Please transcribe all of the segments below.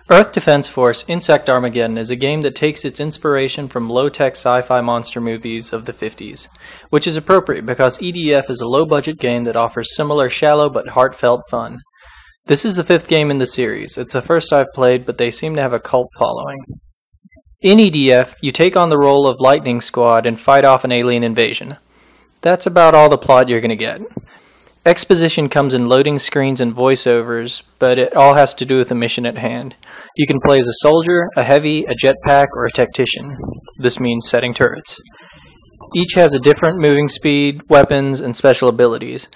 Earth Defense Force Insect Armageddon is a game that takes its inspiration from low-tech sci-fi monster movies of the 50s, which is appropriate because EDF is a low-budget game that offers similar shallow but heartfelt fun. This is the 5th game in the series. It's the first I've played, but they seem to have a cult following. In EDF, you take on the role of Lightning Squad and fight off an alien invasion. That's about all the plot you're going to get. Exposition comes in loading screens and voiceovers, but it all has to do with the mission at hand. You can play as a soldier, a heavy, a jetpack, or a tactician. This means setting turrets. Each has a different moving speed, weapons, and special abilities,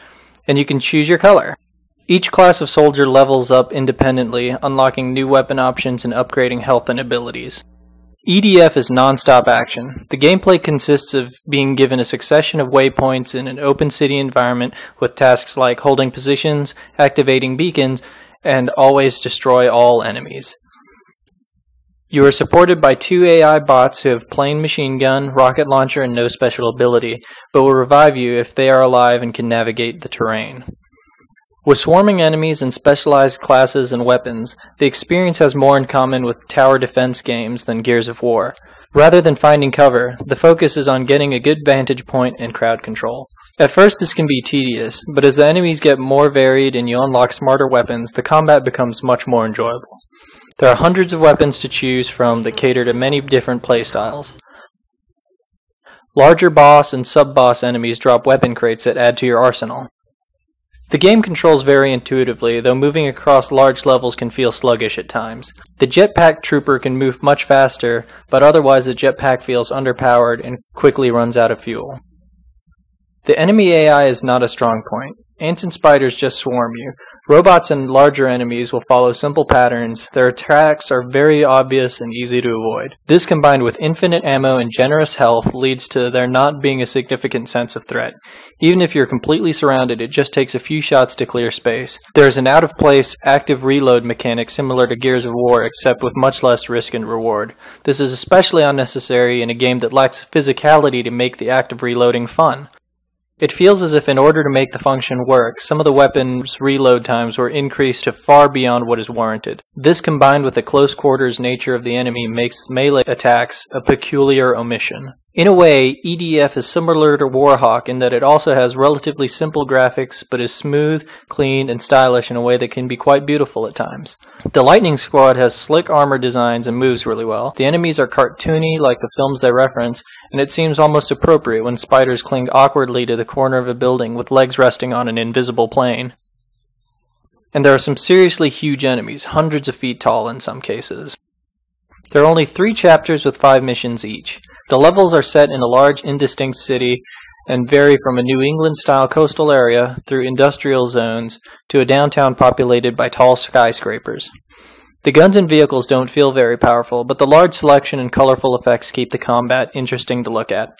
and you can choose your color. Each class of soldier levels up independently, unlocking new weapon options and upgrading health and abilities. EDF is non-stop action. The gameplay consists of being given a succession of waypoints in an open city environment with tasks like holding positions, activating beacons, and always destroy all enemies. You are supported by 2 AI bots who have plain machine gun, rocket launcher, and no special ability, but will revive you if they are alive and can navigate the terrain. With swarming enemies and specialized classes and weapons, the experience has more in common with tower defense games than Gears of War. Rather than finding cover, the focus is on getting a good vantage point and crowd control. At first this can be tedious, but as the enemies get more varied and you unlock smarter weapons, the combat becomes much more enjoyable. There are hundreds of weapons to choose from that cater to many different playstyles. Larger boss and sub-boss enemies drop weapon crates that add to your arsenal. The game controls very intuitively, though moving across large levels can feel sluggish at times. The jetpack trooper can move much faster, but otherwise the jetpack feels underpowered and quickly runs out of fuel. The enemy AI is not a strong point. Ants and spiders just swarm you. Robots and larger enemies will follow simple patterns. Their attacks are very obvious and easy to avoid. This combined with infinite ammo and generous health leads to there not being a significant sense of threat. Even if you're completely surrounded, it just takes a few shots to clear space. There is an out-of-place active reload mechanic similar to Gears of War, except with much less risk and reward. This is especially unnecessary in a game that lacks physicality to make the act of reloading fun. It feels as if in order to make the function work, some of the weapons' reload times were increased to far beyond what is warranted. This combined with the close quarters nature of the enemy makes melee attacks a peculiar omission. In a way, EDF is similar to Warhawk in that it also has relatively simple graphics, but is smooth, clean, and stylish in a way that can be quite beautiful at times. The Lightning Squad has slick armor designs and moves really well. The enemies are cartoony like the films they reference, and it seems almost appropriate when spiders cling awkwardly to the corner of a building with legs resting on an invisible plane. And there are some seriously huge enemies, hundreds of feet tall in some cases. There are only 3 chapters with 5 missions each. The levels are set in a large, indistinct city and vary from a New England-style coastal area through industrial zones to a downtown populated by tall skyscrapers. The guns and vehicles don't feel very powerful, but the large selection and colorful effects keep the combat interesting to look at.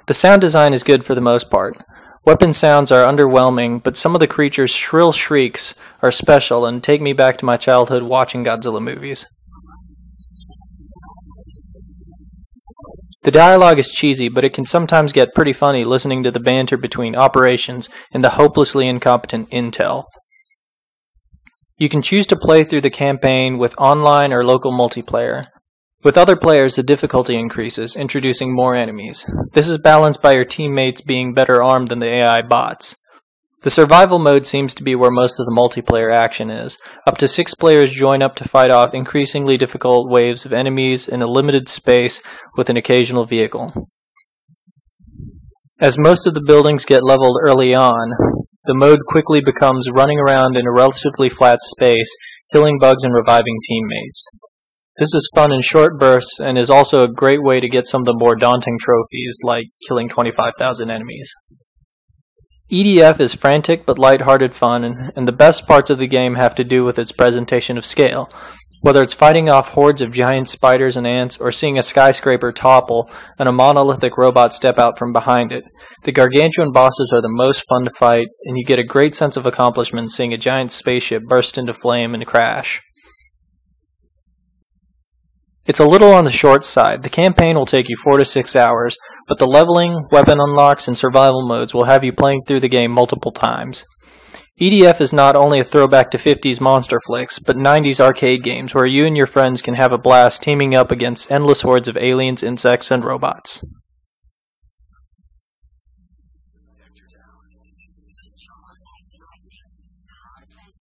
The sound design is good for the most part. Weapon sounds are underwhelming, but some of the creatures' shrill shrieks are special and take me back to my childhood watching Godzilla movies. The dialogue is cheesy, but it can sometimes get pretty funny listening to the banter between operations and the hopelessly incompetent intel. You can choose to play through the campaign with online or local multiplayer. With other players, the difficulty increases, introducing more enemies. This is balanced by your teammates being better armed than the AI bots. The survival mode seems to be where most of the multiplayer action is. Up to 6 players join up to fight off increasingly difficult waves of enemies in a limited space with an occasional vehicle. As most of the buildings get leveled early on, the mode quickly becomes running around in a relatively flat space, killing bugs and reviving teammates. This is fun in short bursts and is also a great way to get some of the more daunting trophies like killing 25,000 enemies. EDF is frantic but light-hearted fun, and the best parts of the game have to do with its presentation of scale. Whether it's fighting off hordes of giant spiders and ants, or seeing a skyscraper topple and a monolithic robot step out from behind it, the gargantuan bosses are the most fun to fight, and you get a great sense of accomplishment seeing a giant spaceship burst into flame and crash. It's a little on the short side. The campaign will take you 4 to 6 hours, but the leveling, weapon unlocks, and survival modes will have you playing through the game multiple times. EDF is not only a throwback to 50s monster flicks, but 90s arcade games where you and your friends can have a blast teaming up against endless hordes of aliens, insects, and robots.